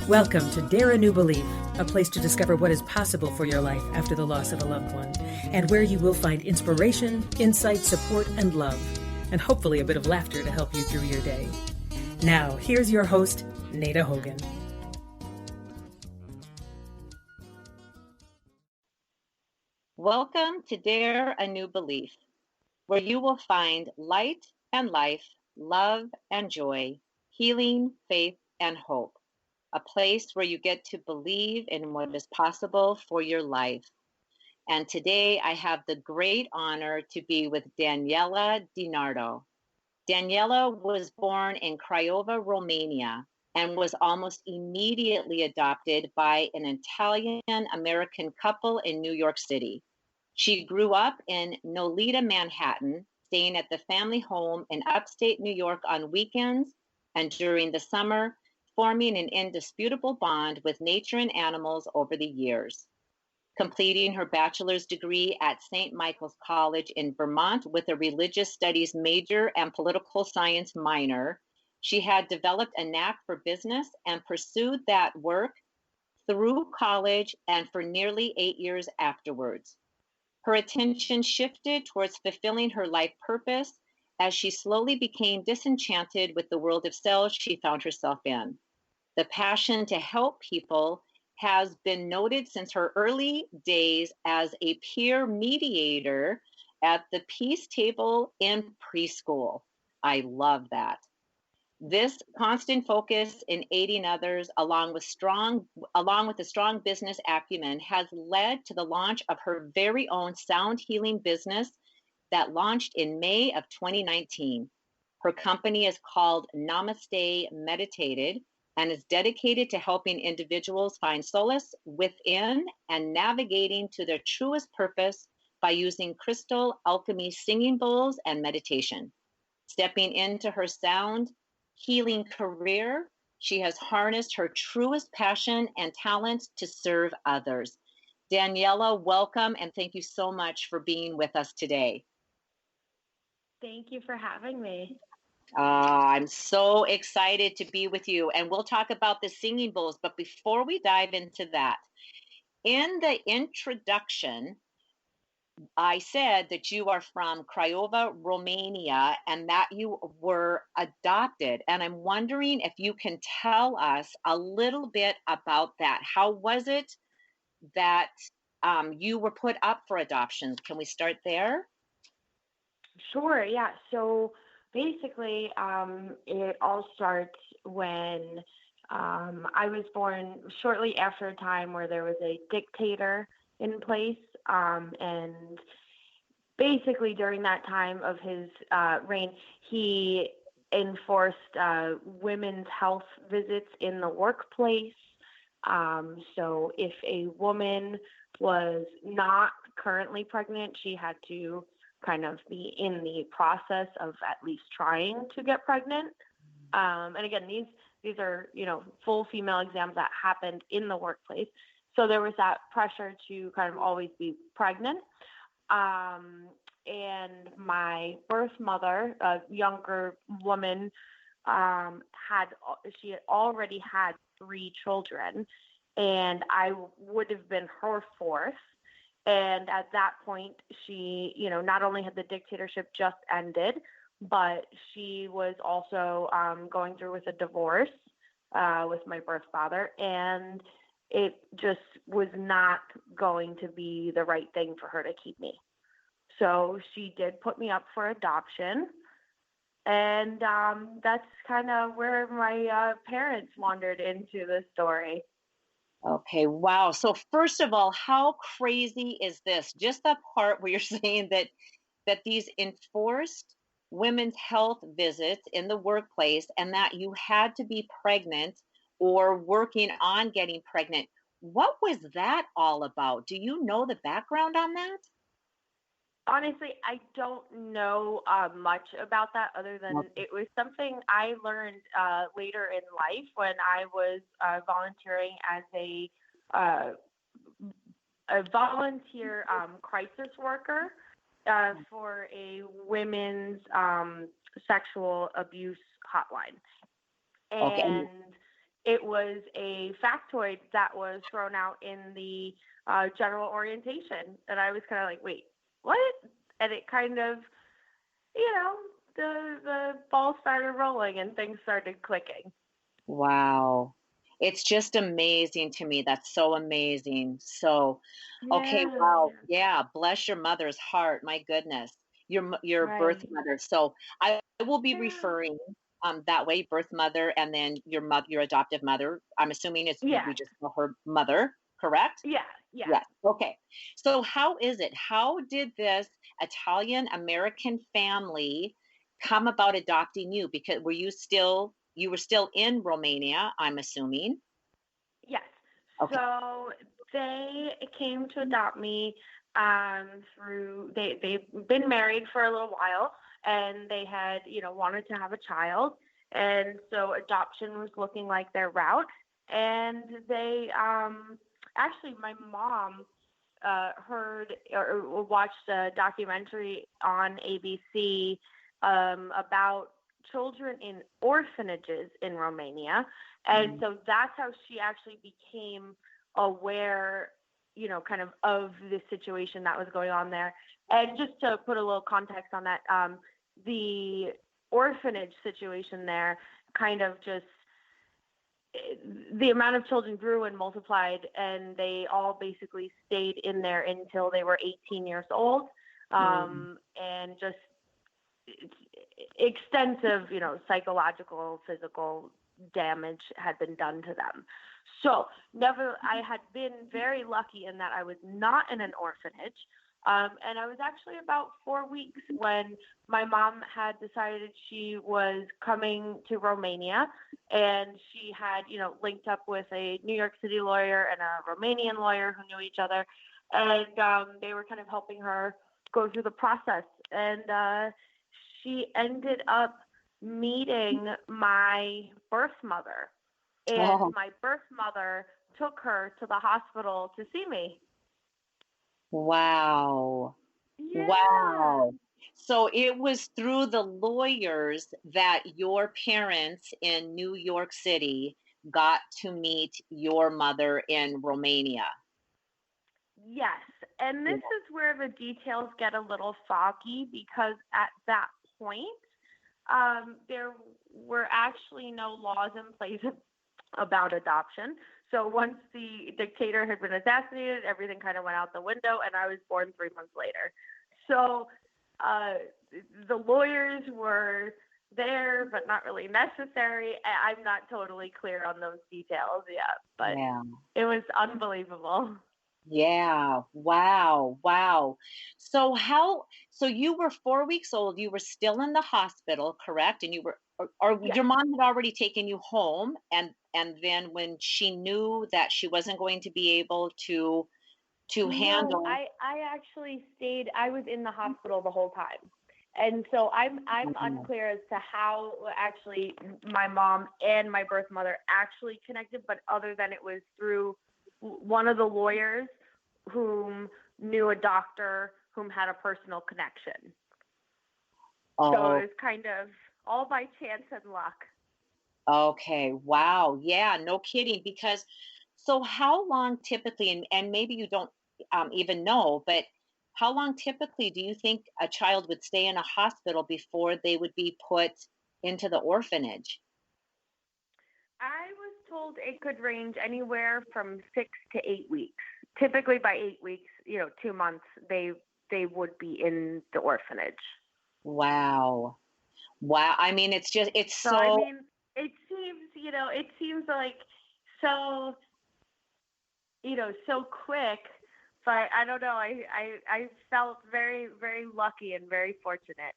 Welcome to Dare a New Belief, a place to discover what is possible for your life after the loss of a loved one, and where you will find inspiration, insight, support, and love, and hopefully a bit of laughter to help you through your day. Now, here's your host, Nada Hogan. Welcome to Dare a New Belief, where you will find light and life, love and joy, healing, faith, and hope. A place where you get to believe in what is possible for your life. And today I have the great honor to be with Daniela DiNardo. Daniela was born in Craiova, Romania, and was almost immediately adopted by an Italian-American couple in New York City. She grew up in Nolita, Manhattan, staying at the family home in upstate New York on weekends and during the summer, forming an indisputable bond with nature and animals over the years. Completing her bachelor's degree at St. Michael's College in Vermont with a religious studies major and political science minor, she had developed a knack for business and pursued that work through college and for nearly 8 years afterwards. Her attention shifted towards fulfilling her life purpose as she slowly became disenchanted with the world of sales she found herself in. The passion to help people has been noted since her early days as a peer mediator at the Peace Table in preschool. I love that. This constant focus in aiding others, along with a strong business acumen, has led to the launch of her very own sound healing business that launched in May of 2019. Her company is called Namaste Meditated and is dedicated to helping individuals find solace within and navigating to their truest purpose by using crystal alchemy singing bowls and meditation. Stepping into her sound healing career, she has harnessed her truest passion and talent to serve others. Daniela, welcome, and thank you so much for being with us today. Thank you for having me. I'm so excited to be with you, and we'll talk about the singing bowls. But before we dive into that, in the introduction, I said that you are from Craiova, Romania, and that you were adopted. And I'm wondering if you can tell us a little bit about that. How was it that you were put up for adoption? Can we start there? Sure, yeah. So basically, it all starts when I was born shortly after a time where there was a dictator in place. And basically during that time of his reign, he enforced women's health visits in the workplace. So if a woman was not currently pregnant, she had to kind of be in the process of at least trying to get pregnant. And again, these are, full female exams that happened in the workplace. So there was that pressure to kind of always be pregnant. And my birth mother, a younger woman, she had already had 3 children, and I would have been her 4th. And at that point, she, not only had the dictatorship just ended, but she was also going through with a divorce with my birth father, and it just was not going to be the right thing for her to keep me. So she did put me up for adoption, and that's kind of where my parents wandered into the story. Okay, wow. So first of all, how crazy is this? Just the part where you're saying that these enforced women's health visits in the workplace and that you had to be pregnant or working on getting pregnant. What was that all about? Do you know the background on that? Honestly, I don't know much about that other than Okay. it was something I learned later in life when I was volunteering as uh, a volunteer crisis worker for a women's sexual abuse hotline. Okay. And it was a factoid that was thrown out in the general orientation. And I was kind of like, wait, what? And it kind of, you know, the ball started rolling and things started clicking. Wow. It's just amazing to me. That's so amazing. So, okay, Yeah, wow. yeah, Yeah, bless your mother's heart. My goodness. Your birth right. mother. So, I will be Yeah, referring that way, birth mother, and then your adoptive mother. I'm assuming it's yeah, we just call her mother, correct? yeah, yeah. Yes. Okay. So how is it? How did this Italian American family come about adopting you? Because you were still in Romania, I'm assuming. Yes. Okay. So they came to adopt me through they've been married for a little while and they had, wanted to have a child. And so adoption was looking like their route. And they actually my mom heard or watched a documentary on ABC about children in orphanages in Romania. And Mhm. so that's how she actually became aware, kind of the situation that was going on there. And just to put a little context on that, the orphanage situation there kind of just the amount of children grew and multiplied, and they all basically stayed in there until they were 18 years old, Mm. and just extensive, psychological, physical damage had been done to them. So, never, I had been very lucky in that I was not in an orphanage. And I was actually about 4 weeks when my mom had decided she was coming to Romania, and she had, linked up with a New York City lawyer and a Romanian lawyer who knew each other, and they were kind of helping her go through the process. And she ended up meeting my birth mother, and Oh, my birth mother took her to the hospital to see me. wow. Yeah. Wow. So it was through the lawyers that your parents in New York City got to meet your mother in Romania. Yes. And Yeah. this is where the details get a little foggy because at that point, there were actually no laws in place about adoption. So once the dictator had been assassinated, everything kind of went out the window, and I was born 3 months later. So uh, the lawyers were there, but not really necessary. I'm not totally clear on those details yet, but Yeah. it was unbelievable. Yeah. Wow. Wow. So you were 4 weeks old, you were still in the hospital, correct? And you were or Yes. your mom had already taken you home and then when she knew that she wasn't going to be able to No, handle. I actually stayed. I was in the hospital the whole time. And so I'm Oh, unclear as to how actually my mom and my birth mother actually connected, but other than it was through one of the lawyers whom knew a doctor whom had a personal connection. So it oh, was kind of all by chance and luck. okay. Wow. Yeah, no kidding. Because so how long typically, and maybe you don't even know, but how long typically do you think a child would stay in a hospital before they would be put into the orphanage? I was told it could range anywhere from 6 to 8 weeks. Typically, by 8 weeks, 2 months, they would be in the orphanage. Wow. Wow. I mean, it's So I so, mean, it seems like so, so quick. But I don't know. I felt very, very lucky and very fortunate.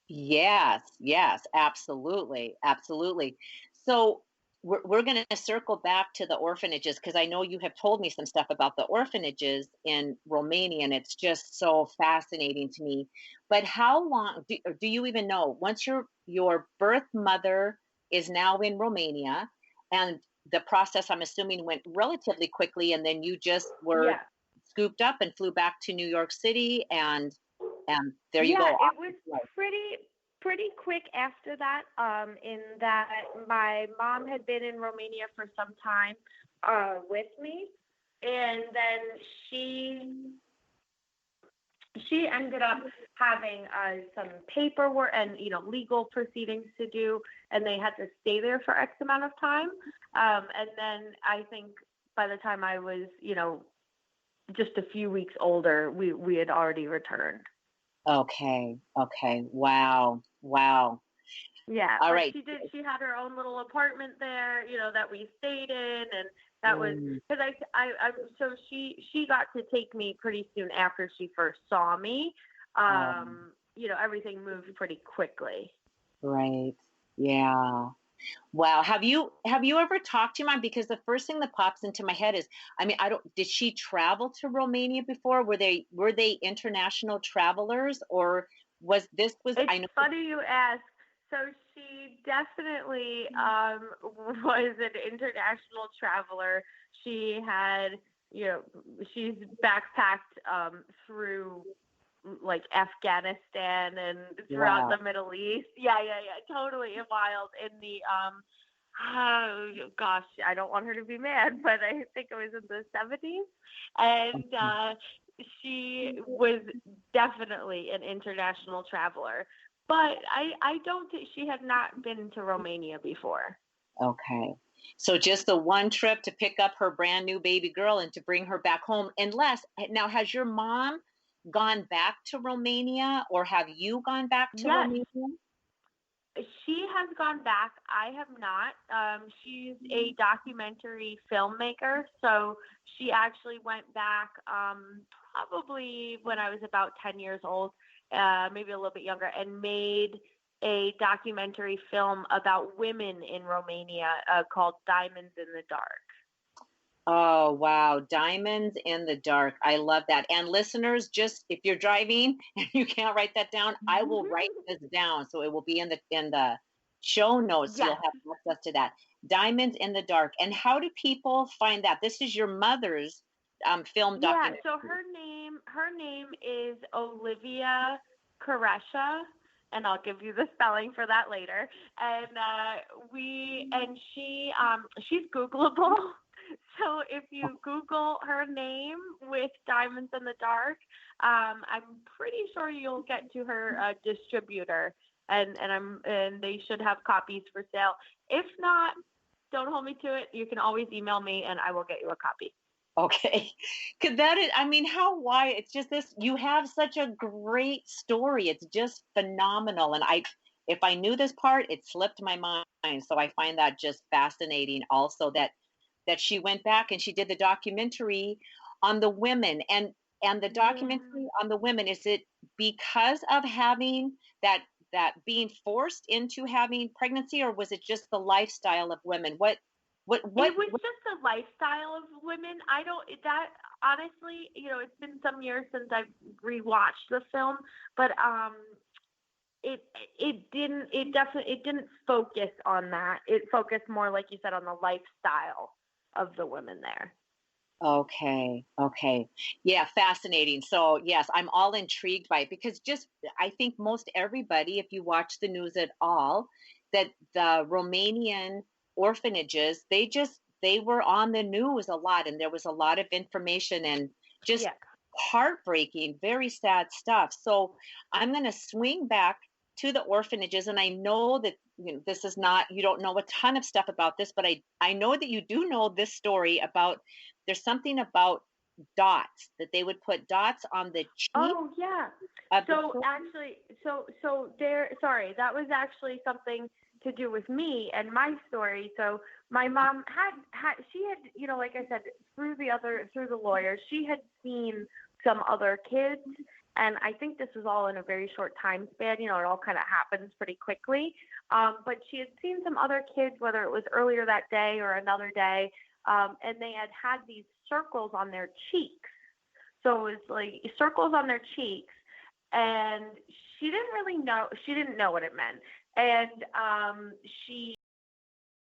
yes, yes, absolutely. Absolutely. So, we're going to circle back to the orphanages because I know you have told me some stuff about the orphanages in Romania, and it's just so fascinating to me. But how long do you even know once your birth mother is now in Romania, and the process I'm assuming went relatively quickly, and then you just were Yeah. scooped up and flew back to New York City, and there you Yeah, go. it was pretty quick after that, in that my mom had been in Romania for some time with me, and then she ended up having some paperwork and legal proceedings to do, and they had to stay there for X amount of time. And then I think by the time I was just a few weeks older, we had already returned. Okay. Okay. Wow. Wow. Yeah, All but right. she had her own little apartment there, that we stayed in, and that was Mm, because so she got to take me pretty soon after she first saw me. um, Everything moved pretty quickly. right. Yeah. Wow. Have you ever talked to your mom? Because the first thing that pops into my head is, I mean, I don't, did she travel to Romania before? Were they international travelers, or It's I know. funny you ask. So she definitely was an international traveler. She had, she's backpacked through like Afghanistan and throughout Wow. the Middle East. Yeah, totally wild. In the oh gosh, I don't want her to be mad, but I think it was in the 70s, and she was definitely an international traveler. But I don't think she had not been to Romania before. Okay. So just the one trip to pick up her brand new baby girl and to bring her back home. Unless now, has your mom gone back to Romania, or have you gone back to Yes, Romania? she has gone back. I have not. She's a documentary filmmaker, so she actually went back probably when I was about 10 years old, maybe a little bit younger, and made a documentary film about women in Romania called Diamonds in the Dark. Oh, wow. Diamonds in the dark. I love that. And listeners, just if you're driving and you can't write that down, I will write this down. So it will be in the show notes. So you'll Yes. have access to that. Diamonds in the dark. And how do people find that? This is your mother's film Yeah, documentary. so her name is Olivia Karesha, and I'll give you the spelling for that later. And she's Googleable. So if you Google her name with Diamonds in the Dark, I'm pretty sure you'll get to her distributor, and they should have copies for sale. If not, don't hold me to it. You can always email me, and I will get you a copy. Okay. Cause that is, I mean, why it's just this, you have such a great story. It's just phenomenal. And if I knew this part, it slipped my mind. So I find that just fascinating also that she went back and she did the documentary on the women, and the Yeah. documentary on the women, is it because of having that being forced into having pregnancy, or was it just the lifestyle of women? It was What just the lifestyle of women. I don't that honestly, it's been some years since I've rewatched the film, but it it didn't focus on that. It focused more, like you said, on the lifestyle of the women there. Okay, okay. Yeah, fascinating. So, yes, I'm all intrigued by it because just I think most everybody, if you watch the news at all, that the Romanian orphanages, they were on the news a lot, and there was a lot of information and just Yeah. heartbreaking, very sad stuff. So, I'm going to swing back to the orphanages, and I know that this is not, you don't know a ton of stuff about this, but I know that you do know this story about, there's something about dots, that they would put dots on the cheek Oh yeah. of the So children. actually, so there. Sorry, that was actually something to do with me and my story. So my mom she had, like I said, through the lawyers, she had seen some other kids, And I think this was all in a very short time span. It all kind of happens pretty quickly. But she had seen some other kids, whether it was earlier that day or another day, and they had these circles on their cheeks. So it was like circles on their cheeks, and she didn't know what it meant. And she